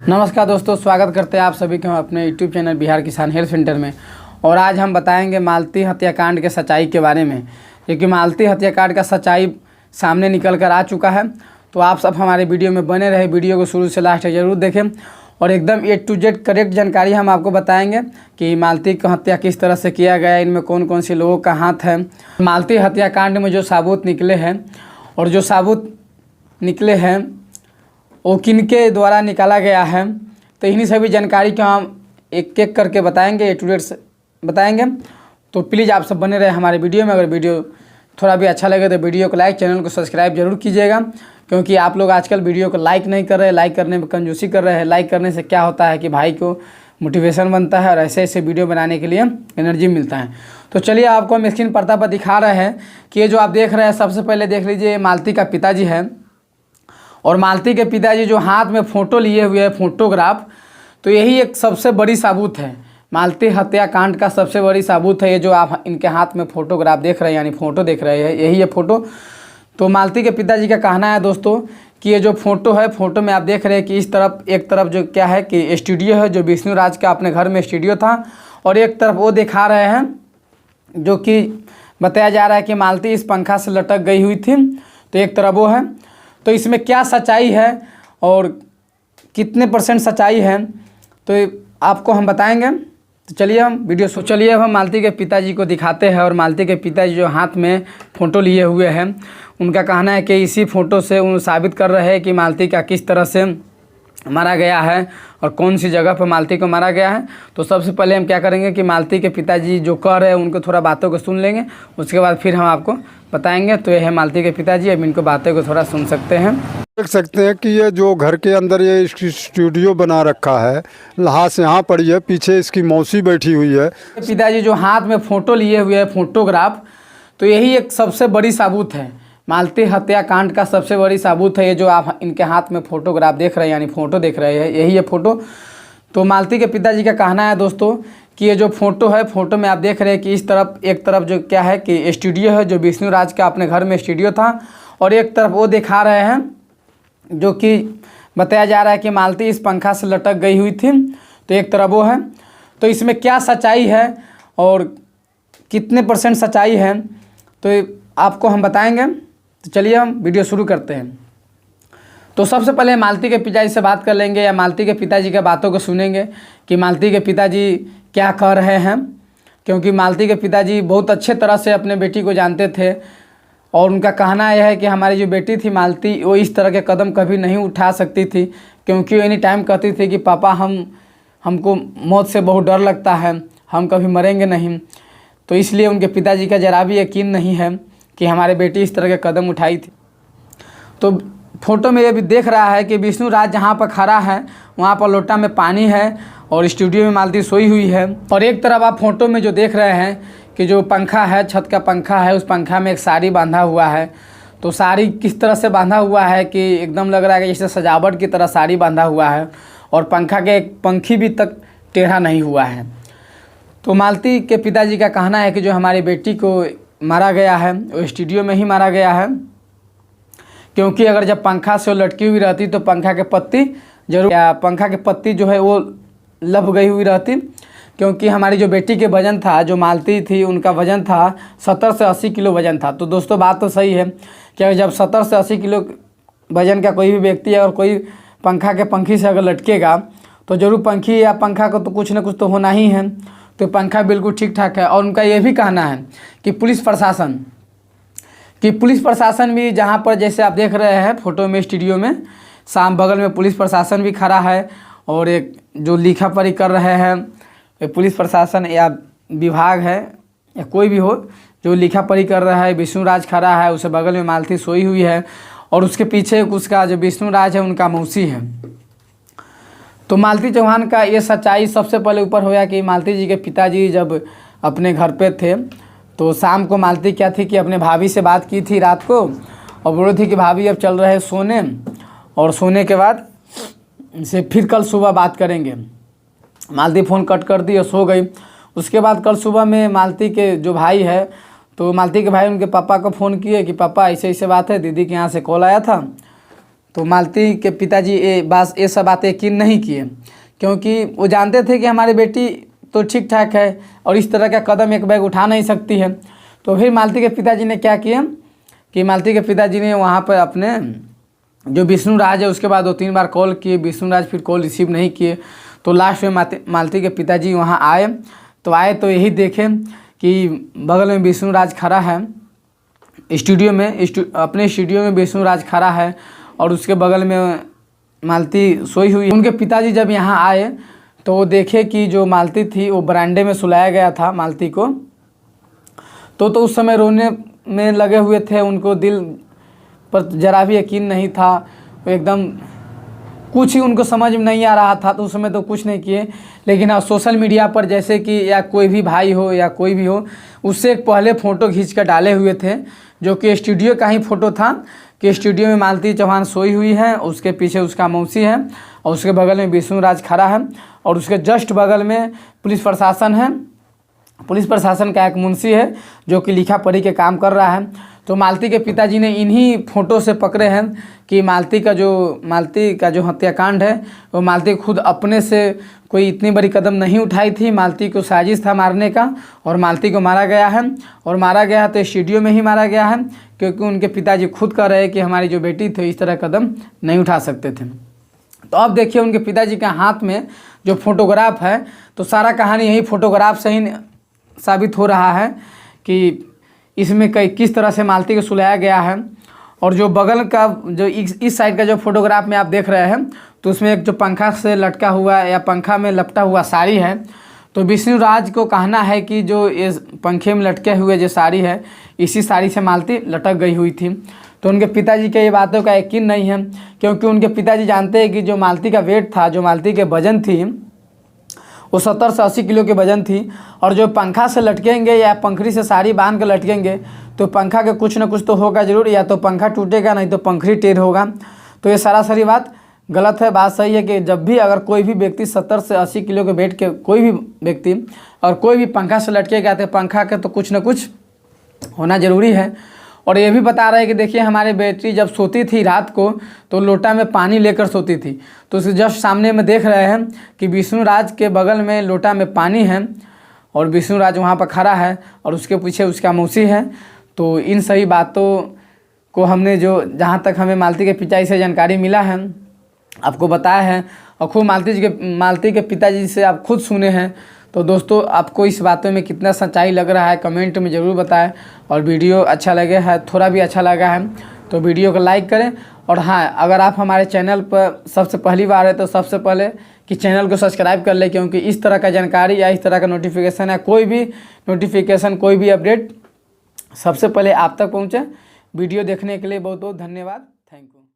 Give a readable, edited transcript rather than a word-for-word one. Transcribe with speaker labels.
Speaker 1: नमस्कार दोस्तों, स्वागत करते हैं आप सभी के हम अपने यूट्यूब चैनल बिहार किसान हेल्थ सेंटर में। और आज हम बताएंगे मालती हत्याकांड के सच्चाई के बारे में, क्योंकि मालती हत्याकांड का सच्चाई सामने निकल कर आ चुका है। तो आप सब हमारे वीडियो में बने रहे, वीडियो को शुरू से लास्ट तक जरूर देखें और एकदम A to Z करेक्ट जानकारी हम आपको बताएंगे कि मालती की हत्या किस तरह से किया गया, इनमें कौन कौन से लोगों का हाथ है। मालती हत्याकांड में जो सबूत निकले हैं और जो सबूत निकले हैं वो किनके द्वारा निकाला गया है, तो इन्हीं सभी जानकारी को हम एक एक करके बताएंगे, A to Z से बताएंगे। तो प्लीज़ आप सब बने रहे हमारे वीडियो में। अगर वीडियो थोड़ा भी अच्छा लगे तो वीडियो को लाइक, चैनल को सब्सक्राइब जरूर कीजिएगा, क्योंकि आप लोग आजकल वीडियो को लाइक नहीं कर रहे, लाइक करने में कंजूसी कर रहे हैं। लाइक करने से क्या होता है कि भाई को मोटिवेशन बनता है और ऐसे ऐसे वीडियो बनाने के लिए एनर्जी मिलता है। तो चलिए आपको हम स्क्रीन पर्दा पर दिखा रहे हैं कि ये जो आप देख रहे हैं, सबसे पहले देख लीजिए मालती का पिताजी है। और मालती के पिताजी जो हाथ में फ़ोटो लिए हुए है, फोटोग्राफ, तो यही एक सबसे बड़ी सबूत है। मालती हत्याकांड का सबसे बड़ी सबूत है ये जो आप इनके हाथ में फ़ोटोग्राफ देख रहे हैं, यानी फ़ोटो देख रहे हैं, यही है फ़ोटो। तो मालती के पिताजी का कहना है दोस्तों कि ये जो फ़ोटो है, फ़ोटो में आप देख रहे हैं कि इस तरफ एक तरफ जो क्या है कि स्टूडियो है, जो विष्णु राज का अपने घर में स्टूडियो था, और एक तरफ वो दिखा रहे हैं जो कि बताया जा रहा है कि मालती इस पंखा से लटक गई हुई थी। तो एक तरफ वो है। तो इसमें क्या सच्चाई है और कितने % सच्चाई है तो आपको हम बताएंगे। तो चलिए हम वीडियो चलिए अब हम मालती के पिताजी को दिखाते हैं। और मालती के पिताजी जो हाथ में फ़ोटो लिए हुए हैं, उनका कहना है कि इसी फ़ोटो से उन साबित कर रहे हैं कि मालती का किस तरह से मारा गया है और कौन सी जगह पर मालती को मारा गया है। तो सबसे पहले हम क्या करेंगे कि मालती के पिताजी जो कह रहे हैं उनको थोड़ा बातों को सुन लेंगे, उसके बाद फिर हम आपको बताएंगे। तो ये है मालती के पिताजी, अब इनको बातें को थोड़ा सुन सकते हैं।
Speaker 2: देख सकते हैं कि ये जो घर के अंदर ये स्टूडियो बना रखा है, लाश यहाँ पड़ी है, पीछे इसकी मौसी बैठी हुई है।
Speaker 1: पिताजी जो हाथ में फ़ोटो लिए हुए है, फोटोग्राफ, तो यही एक सबसे बड़ी सबूत है। मालती हत्याकांड का सबसे बड़ी सबूत है ये जो आप इनके हाथ में फ़ोटोग्राफ देख रहे हैं, यानी फ़ोटो देख रहे हैं, यही है फ़ोटो। तो मालती के पिताजी का कहना है दोस्तों कि ये जो फ़ोटो है, फ़ोटो में आप देख रहे हैं कि इस तरफ एक तरफ जो क्या है कि स्टूडियो है, जो विष्णु राज का अपने घर में स्टूडियो था, और एक तरफ वो दिखा रहे हैं जो कि बताया जा रहा है कि मालती इस पंखा से लटक गई हुई थी। तो एक तरफ वो है। तो इसमें क्या सच्चाई है और कितने % सच्चाई है तो आपको हम बताएंगे। तो चलिए हम वीडियो शुरू करते हैं। तो सबसे पहले मालती के पिताजी से बात कर लेंगे, या मालती के पिताजी की बातों को सुनेंगे कि मालती के पिताजी क्या कह रहे हैं, क्योंकि मालती के पिताजी बहुत अच्छे तरह से अपने बेटी को जानते थे। और उनका कहना यह है कि हमारी जो बेटी थी मालती, वो इस तरह के कदम कभी नहीं उठा सकती थी, क्योंकि वो एनी टाइम कहती थी कि पापा हमको मौत से बहुत डर लगता है, हम कभी मरेंगे नहीं। तो इसलिए उनके पिताजी का जरा भी यकीन नहीं है कि हमारी बेटी इस तरह के कदम उठाई थी। तो फोटो में ये भी देख रहा है कि विष्णु राज जहाँ पर खड़ा है वहाँ पर लोटा में पानी है और स्टूडियो में मालती सोई हुई है। और एक तरफ आप फोटो में जो देख रहे हैं कि जो पंखा है, छत का पंखा है, उस पंखा में एक साड़ी बांधा हुआ है। तो साड़ी किस तरह से बांधा हुआ है कि एकदम लग रहा है कि जैसे सजावट की तरह साड़ी बांधा हुआ है, और पंखा के एक पंखी भी तक टेढ़ा नहीं हुआ है। तो मालती के पिताजी का कहना है कि जो हमारी बेटी को मारा गया है वो स्टूडियो में ही मारा गया है, क्योंकि अगर जब पंखा से वो लटकी हुई रहती तो पंखा के पत्ती जरूर, या पंखा के पत्ती जो है वो लप गई हुई रहती। क्योंकि हमारी जो बेटी के वज़न था, जो मालती थी उनका वज़न था 70 से 80 किलो वज़न था। तो दोस्तों बात तो सही है कि अगर जब 70 से 80 किलो वज़न का कोई भी व्यक्ति अगर कोई पंखा के पंखी से अगर लटकेगा तो ज़रूर पंखी या पंखा को तो कुछ ना कुछ तो होना ही है। तो पंखा बिल्कुल ठीक ठाक है। और उनका ये भी कहना है कि पुलिस प्रशासन भी, जहाँ पर जैसे आप देख रहे हैं फ़ोटो में स्टूडियो में, बगल में पुलिस प्रशासन भी खड़ा है, और एक जो लिखा पढ़ी कर रहे हैं पुलिस प्रशासन या विभाग है या कोई भी हो जो लिखा पढ़ी कर रहा है। विष्णु राज खड़ा है, उसके बगल में मालती सोई हुई है, और उसके पीछे उसका जो विष्णु राज है उनका मौसी है। तो मालती चौहान का ये सच्चाई सबसे पहले ऊपर होया कि मालती जी के पिताजी जब अपने घर पे थे तो शाम को मालती क्या थी कि अपने भाभी से बात की थी रात को, और बोली थी कि भाभी अब चल रहे सोने, और सोने के बाद से फिर कल सुबह बात करेंगे। मालती फ़ोन कट कर दी और सो गई। उसके बाद कल सुबह में मालती के जो भाई है, तो मालती के भाई उनके पापा को फ़ोन किए कि पापा ऐसे ऐसे बात है, दीदी के यहाँ से कॉल आया था। तो मालती के पिताजी ये सब बातें यकीन नहीं किए, क्योंकि वो जानते थे कि हमारी बेटी तो ठीक ठाक है और इस तरह का कदम एक बैग उठा नहीं सकती है। तो फिर मालती के पिताजी ने क्या किया कि मालती के पिताजी ने वहाँ पर अपने जो विष्णु राज है उसके बाद 2-3 बार कॉल किए, विष्णु राज फिर कॉल रिसीव नहीं किए। तो लास्ट में मालती के पिताजी वहाँ आए तो यही देखे कि बगल में विष्णु राज खड़ा है स्टूडियो में, अपने स्टूडियो में विष्णु राज खड़ा है और उसके बगल में मालती सोई हुई। उनके पिताजी जब यहाँ आए तो वो देखे कि जो मालती थी वो बरामदे में सुलाया गया था मालती को। तो उस समय रोने में लगे हुए थे, उनको दिल पर जरा भी यकीन नहीं था, वो एकदम कुछ ही उनको समझ में नहीं आ रहा था। तो उस समय तो कुछ नहीं किए, लेकिन हाँ सोशल मीडिया पर जैसे कि या कोई भी भाई हो या कोई भी हो उससे एक पहले फ़ोटो खींच कर डाले हुए थे, जो कि स्टूडियो का ही फ़ोटो था कि स्टूडियो में मालती चौहान सोई हुई है, उसके पीछे उसका मौसी है और उसके बगल में विष्णु राज खड़ा है और उसके जस्ट बगल में पुलिस प्रशासन है। पुलिस प्रशासन का एक मुंशी है जो कि लिखा पढ़ी के काम कर रहा है। तो मालती के पिताजी ने इन्हीं फ़ोटो से पकड़े हैं कि मालती का जो हत्याकांड है वो मालती खुद अपने से कोई इतनी बड़ी कदम नहीं उठाई थी। मालती को साजिश था मारने का और मालती को मारा गया है, और मारा गया है तो स्टूडियो में ही मारा गया है, क्योंकि उनके पिताजी खुद कह रहे हैं कि हमारी जो बेटी थी इस तरह कदम नहीं उठा सकते थे। तो अब देखिए उनके पिताजी के हाथ में जो फोटोग्राफ है, तो सारा कहानी यही फोटोग्राफ से ही साबित हो रहा है कि इसमें किस तरह से मालती को सुलाया गया है। और जो बगल का जो इस साइड का जो फोटोग्राफ में आप देख रहे हैं, तो उसमें एक जो पंखा से लटका हुआ या पंखा में लपटा हुआ साड़ी है। तो विष्णु राज को कहना है कि जो ये पंखे में लटके हुए जो साड़ी है, इसी साड़ी से मालती लटक गई हुई थी। तो उनके पिताजी के ये बातों का यकीन नहीं है, क्योंकि उनके पिताजी जानते हैं कि जो मालती का वेट था, जो मालती के वजन थी, वो 70 से 80 किलो के वजन थी। और जो पंखा से लटकेंगे या पंखड़ी से साड़ी बांध कर लटकेंगे तो पंखा के कुछ ना कुछ तो होगा ज़रूर, या तो पंखा टूटेगा नहीं तो पंखड़ी टेढ़ होगा। तो ये सरासरी बात गलत है। बात सही है कि जब भी अगर कोई भी व्यक्ति 70 से 80 किलो के वेट के कोई भी व्यक्ति और कोई भी पंखा से लटकेगा तो पंखा के तो कुछ ना कुछ होना ज़रूरी है। और ये भी बता रहे हैं कि देखिए हमारी बेटी जब सोती थी रात को तो लोटा में पानी लेकर सोती थी। तो उसके जस्ट सामने में देख रहे हैं कि विष्णु राज के बगल में लोटा में पानी है और विष्णु राज वहाँ पर खड़ा है और उसके पीछे उसका मौसी है। तो इन सही बातों को हमने जो जहाँ तक हमें मालती के पिताजी से जानकारी मिला है आपको बताया है, और खूब मालती के पिताजी से आप खुद सुने हैं। तो दोस्तों आपको इस बातों में कितना सच्चाई लग रहा है कमेंट में ज़रूर बताएं, और वीडियो अच्छा लगे है, थोड़ा भी अच्छा लगा है तो वीडियो को लाइक करें। और हाँ, अगर आप हमारे चैनल पर सबसे पहली बार है तो सबसे पहले कि चैनल को सब्सक्राइब कर लें, क्योंकि इस तरह का जानकारी या इस तरह का नोटिफिकेशन या कोई भी नोटिफिकेशन कोई भी अपडेट सबसे पहले आप तक पहुँचे। वीडियो देखने के लिए बहुत बहुत धन्यवाद। Thank you.